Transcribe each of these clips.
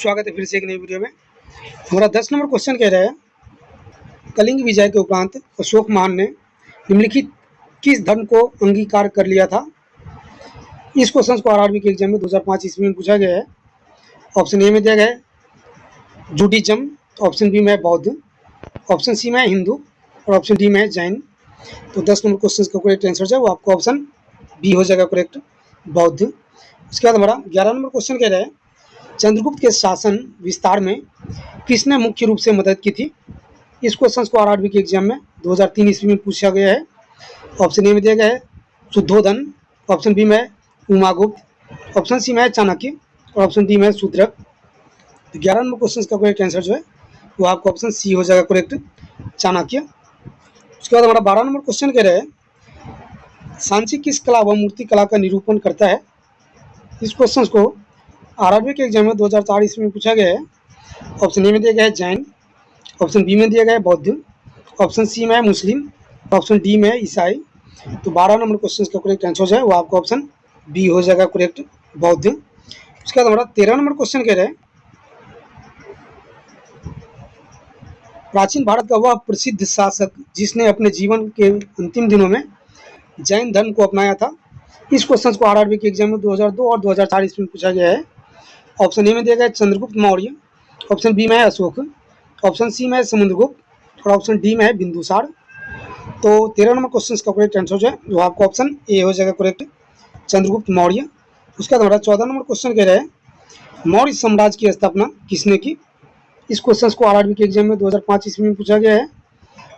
स्वागत है फिर से एक नई वीडियो में। हमारा 10 नंबर क्वेश्चन कह रहा है, कलिंग विजय के उपरांत अशोक महान ने निम्नलिखित किस धर्म को अंगीकार कर लिया था। इस क्वेश्चन को आरआरबी के एग्जाम में 2005 ईस्वी में पूछा गया है। ऑप्शन ए में दिया गया है जूडिज्म, ऑप्शन बी में है बौद्ध, ऑप्शन सी में है हिंदू और ऑप्शन डी में है जैन। तो 10 नंबर क्वेश्चन का करेक्ट आंसर जो है वो आपको ऑप्शन बी हो जाएगा करेक्ट, बौद्ध। उसके बाद हमारा 11 नंबर क्वेश्चन कह रहा है, चंद्रगुप्त के शासन विस्तार में किसने मुख्य रूप से मदद की थी। इस क्वेश्चन को आरआरबी के एग्जाम में 2003 ईस्वी में पूछा गया है। ऑप्शन ए में दिया गया है शुद्धोधन, ऑप्शन बी में है उमागुप्त, ऑप्शन सी में है चाणक्य और ऑप्शन डी में है शूद्रक। तो 11 नंबर क्वेश्चन का करेक्ट आंसर जो है वो आपको ऑप्शन सी हो जाएगा करेक्ट, चाणक्य। उसके बाद हमारा 12 नंबर क्वेश्चन कह रहे हैं, सांची किस कला व मूर्ति कला का निरूपण करता है। इस क्वेश्चन को आरआरबी के एग्जाम में 2004 ईस्वी में पूछा गया है। ऑप्शन ए में दिया गया है जैन, ऑप्शन बी में दिया गया है बौद्ध, ऑप्शन सी में है मुस्लिम, ऑप्शन डी में है ईसाई। तो 12 नंबर क्वेश्चन का करेक्ट आंसर जो है वो आपको ऑप्शन बी हो जाएगा करेक्ट, बौद्ध। उसके बाद हमारा 13 नंबर क्वेश्चन कह रहे हैं, प्राचीन भारत का वह प्रसिद्ध शासक जिसने अपने जीवन के अंतिम दिनों में जैन धर्म को अपनाया था। इस क्वेश्चन को आरआरबी के एग्जाम में 2002 और 2004 ईस्वी में पूछा गया है। ऑप्शन ए में दिया गया है चंद्रगुप्त मौर्य, ऑप्शन बी में है अशोक, ऑप्शन सी में है समुद्रगुप्त और ऑप्शन डी में है बिंदुसार। तो 13 नंबर क्वेश्चन का करेक्ट आंसर जो है वो आपको ऑप्शन ए हो जाएगा करेक्ट, चंद्रगुप्त मौर्य। उसके बाद हमारा 14 नंबर क्वेश्चन कह रहे हैं, मौर्य साम्राज्य की स्थापना किसने की। इस क्वेश्चन को आरआरबी के एग्जाम में 2005 ईस्वी में पूछा गया है।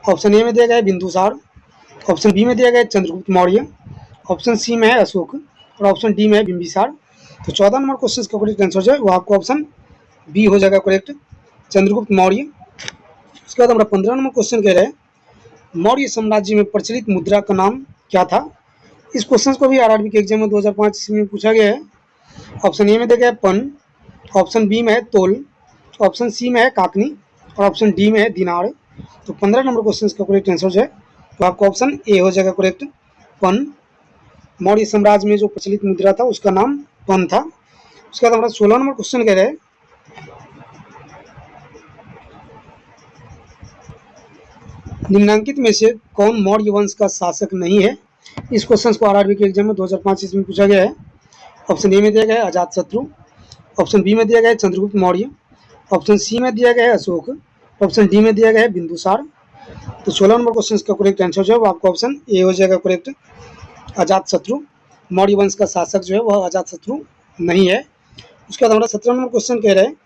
ऑप्शन ए में दिया गया है बिंदुसार, ऑप्शन बी में दिया गया है चंद्रगुप्त मौर्य, ऑप्शन सी में है अशोक और ऑप्शन डी में है बिंबिसार। तो 14 नंबर क्वेश्चन का करेक्ट आंसर जो है वो आपको ऑप्शन बी हो जाएगा करेक्ट, चंद्रगुप्त मौर्य। उसके बाद हमारा 15 नंबर क्वेश्चन कह रहे हैं, मौर्य साम्राज्य में प्रचलित मुद्रा का नाम क्या था। इस क्वेश्चन को भी आरआरबी के एग्जाम में 2005 ईस्वी में पूछा गया है। ऑप्शन ए में दिया गया है पन, ऑप्शन बी में है तोल, ऑप्शन सी में है काकनी और ऑप्शन डी में है दिनार। तो 15 नंबर क्वेश्चन का करेक्ट आंसर जो है तो आपको ऑप्शन ए हो जाएगा करेक्ट, पन। मौर्य साम्राज्य में जो प्रचलित मुद्रा था उसका नाम पन था। उसके बाद हमारा 16 नंबर क्वेश्चन कह रहे हैं, निम्नांकित में से कौन मौर्य वंश का शासक नहीं है। इस क्वेश्चन को आरआरबी के एग्जाम में 2005 ईस्वी में पूछा गया है। ऑप्शन ए में दिया गया है अजातशत्रु, ऑप्शन बी में दिया गया है चंद्रगुप्त मौर्य, ऑप्शन सी में दिया गया है अशोक, ऑप्शन डी में दिया गया है बिंदुसार। तो 16 नंबर क्वेश्चन का करेक्ट आंसर जो है वो आपको ऑप्शन ए हो जाएगा करेक्ट, अजातशत्रु। मौर्य वंश का शासक जो है वह अजातशत्रु नहीं है। उसके बाद हमारा 17 नंबर क्वेश्चन कह रहे हैं,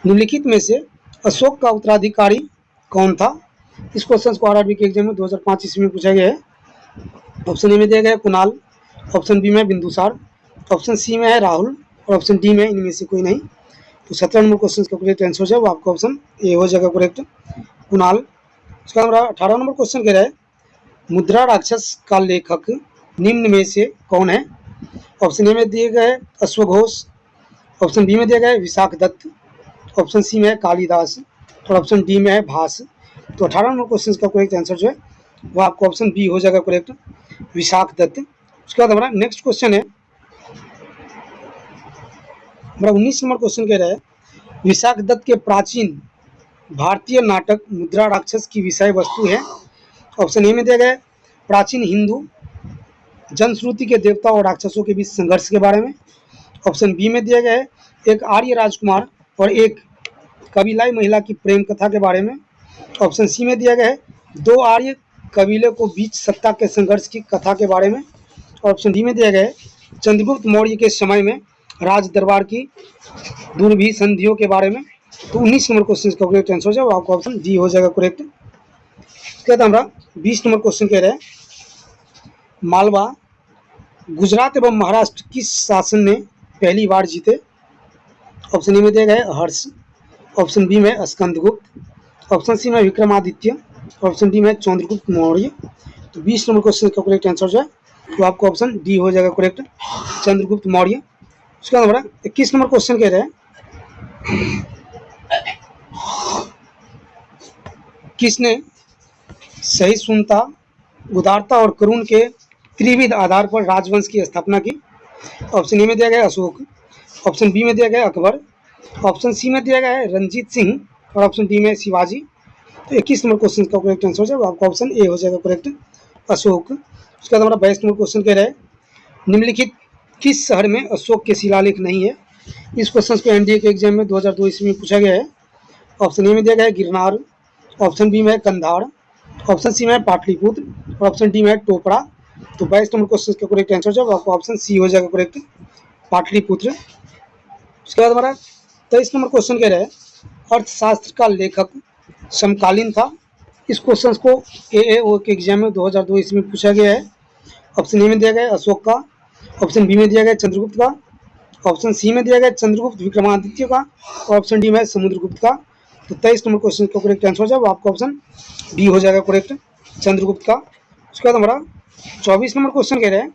निम्नलिखित में से अशोक का उत्तराधिकारी कौन था। इस क्वेश्चन को आरआरबी के एग्जाम में 2005 ईस्वी में पूछा गया है। ऑप्शन ए में दिया गया है कुणाल, ऑप्शन बी में बिंदुसार, ऑप्शन सी में है राहुल और ऑप्शन डी में इनमें से कोई नहीं। तो 17 नंबर क्वेश्चन का करेक्ट आंसर जो है वो आपका ऑप्शन ए हो जाएगा करेक्ट, कुणाल। उसका हमारा 18 नंबर क्वेश्चन कह रहा है, मुद्रा राक्षस का लेखक निम्न में से कौन है। ऑप्शन ए में दिए गए अश्वघोष, ऑप्शन बी में दिया गया है विशाख दत्त, ऑप्शन सी में है कालिदास और ऑप्शन डी में है भास। तो 18 नंबर क्वेश्चन का करेक्ट आंसर जो है वो आपको ऑप्शन बी हो जाएगा करेक्ट, विशाख दत्त। उसके बाद हमारा नेक्स्ट क्वेश्चन है, हमारा 19 नंबर क्वेश्चन कह रहा है, विशाख दत्त के प्राचीन भारतीय नाटक मुद्रा राक्षस की विषय वस्तु है। ऑप्शन ए में दिया गया है प्राचीन हिंदू जनश्रुति के देवता और राक्षसों के बीच संघर्ष के बारे में, ऑप्शन बी में दिया गया है एक आर्य राजकुमार और एक कबीलाई महिला की प्रेम कथा के बारे में, ऑप्शन सी में दिया गया है दो आर्य कबीले को बीच सत्ता के संघर्ष की कथा के बारे में, ऑप्शन डी में दिया गया है चंद्रगुप्त मौर्य के समय में राज दरबार की दुर्भी संधियों के बारे में। तो 19 नंबर क्वेश्चन का करेक्ट आंसर जो है आपको ऑप्शन डी हो जाएगा करेक्ट। उसके बाद हमारा 20 नंबर क्वेश्चन कह रहे हैं, मालवा, गुजरात एवं महाराष्ट्र किस शासन ने पहली बार जीते। ऑप्शन ए में दिया गया है हर्ष, ऑप्शन बी में स्कंदगुप्त, ऑप्शन सी में विक्रमादित्य, ऑप्शन डी में चंद्रगुप्त मौर्य। तो 20 नंबर क्वेश्चन का करेक्ट आंसर जो है तो आपको ऑप्शन डी हो जाएगा करेक्ट, चंद्रगुप्त मौर्य। उसके बाद हमारा 21 नंबर क्वेश्चन कह रहे हैं, किसने सहिष्णुता, उदारता और करुण के त्रिविध आधार पर राजवंश की स्थापना की। ऑप्शन ए में दिया गया अशोक, ऑप्शन बी में दिया गया अकबर, ऑप्शन सी में दिया गया है रंजीत सिंह और ऑप्शन डी में शिवाजी। तो 21 नंबर क्वेश्चन का करेक्ट आंसर हो जाएगा आपका ऑप्शन ए हो जाएगा करेक्ट, अशोक। उसके बाद हमारा 22 नंबर क्वेश्चन कह रहा है निम्नलिखित किस शहर में अशोक के शिलालेख नहीं है। इस क्वेश्चन को एनडीए के एग्जाम में 2002 ईस्वी में पूछा गया है। ऑप्शन ए में दिया गया है गिरनार, ऑप्शन बी में है कंधार, ऑप्शन सी में है पाटलिपुत्र और ऑप्शन डी में है टोपड़ा। तो 22 नंबर क्वेश्चन का करेक्ट आंसर जब आपको ऑप्शन सी हो जाएगा करेक्ट, पाटलिपुत्र। उसके बाद हमारा 23 नंबर क्वेश्चन कह रहा है अर्थशास्त्र का लेखक समकालीन था। इस क्वेश्चन को एएओ के एग्जाम में 2002 ईस्वी में पूछा गया है। ऑप्शन ए में दिया गया है अशोक का, ऑप्शन बी में दिया गया है चंद्रगुप्त का, ऑप्शन सी में दिया गया है चंद्रगुप्त विक्रमादित्य का और ऑप्शन डी में है समुद्रगुप्त का। तो 23 नंबर क्वेश्चन का करेक्ट आंसर जब आपका ऑप्शन डी हो जाएगा करेक्ट, चंद्रगुप्त का। उसके बाद हमारा 24 नंबर क्वेश्चन कह रहे हैं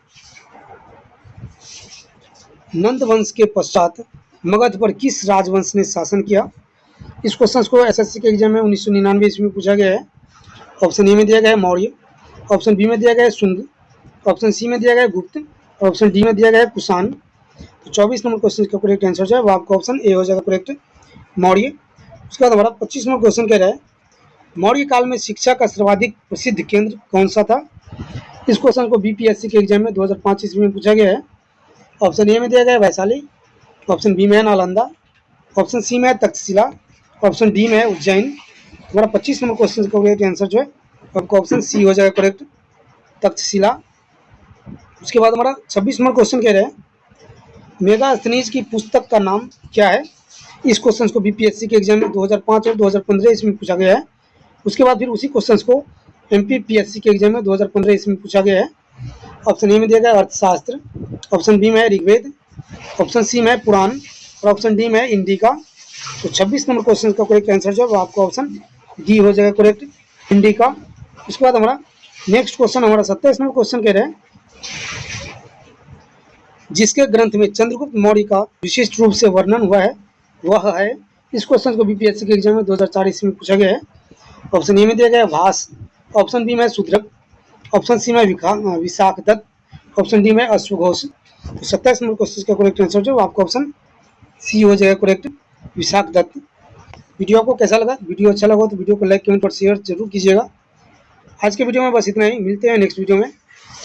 नंद वंश के पश्चात मगध पर किस राजवंश ने शासन किया। इस क्वेश्चन को एसएससी के एग्जाम में 1999 ईस्वी में पूछा गया है। ऑप्शन ए में दिया गया है मौर्य, ऑप्शन बी में दिया गया है शुंग, ऑप्शन सी में दिया गया है गुप्त और ऑप्शन डी में दिया गया है कुषाण। तो 24 नंबर क्वेश्चन का करेक्ट आंसर जो है वो आपका ऑप्शन ए हो जाएगा करेक्ट, मौर्य। उसके बाद हमारा 25 नंबर क्वेश्चन कह रहा है मौर्य काल में शिक्षा का सर्वाधिक प्रसिद्ध केंद्र कौन सा था। इस क्वेश्चन को बीपीएससी के एग्जाम में 2005 ईस्वी में पूछा गया है। ऑप्शन ए में दिया गया है वैशाली, ऑप्शन बी में है नालंदा, ऑप्शन सी में है तक्षशिला, ऑप्शन डी में है उज्जैन। हमारा 25 नंबर क्वेश्चन का करेक्ट आंसर जो है आपका ऑप्शन सी हो जाएगा करेक्ट, तक्षशिला। उसके बाद हमारा 26 नंबर क्वेश्चन कह रहे हैं मेगास्थनीज की पुस्तक का नाम क्या है। इस क्वेश्चन को बीपीएससी के एग्जाम में 2005 और 2015 ईस्वी में पूछा गया है। उसके बाद फिर उसी क्वेश्चन को एमपीपीएससी के एग्जाम में 2015 ईस्वी में पूछा गया है। ऑप्शन ए में दिया गया अर्थशास्त्र, ऑप्शन बी में है ऋग्वेद, ऑप्शन सी में है पुराण और ऑप्शन डी में है इंडिका। तो 26 नंबर क्वेश्चन का करेक्ट आंसर जो है आपका ऑप्शन डी हो जाएगा करेक्ट, इंडिका। उसके बाद हमारा नेक्स्ट क्वेश्चन हमारा 27 नंबर क्वेश्चन कह रहे हैं जिसके ग्रंथ में चंद्रगुप्त मौर्य का विशिष्ट रूप से वर्णन हुआ है वह है। इस क्वेश्चन को बीपीएससी के एग्जाम में 2004 ईस्वी में पूछा गया है। ऑप्शन ए में दिया गया है भास, ऑप्शन बी में शूद्रक, ऑप्शन सी में विशाखदत्त, ऑप्शन डी में अश्वघोष। तो 27 नंबर क्वेश्चन का करेक्ट आंसर जो आपका ऑप्शन सी हो जाएगा करेक्ट, विशाखदत्त। वीडियो आपको कैसा लगा, वीडियो अच्छा लगा तो वीडियो को लाइक कमेंट और शेयर जरूर कीजिएगा। आज के वीडियो में बस इतना ही, मिलते हैं नेक्स्ट वीडियो में,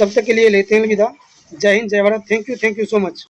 तब तक के लिए लेते हैं अलविदा। जय हिंद, जय Bharat, thank you so much.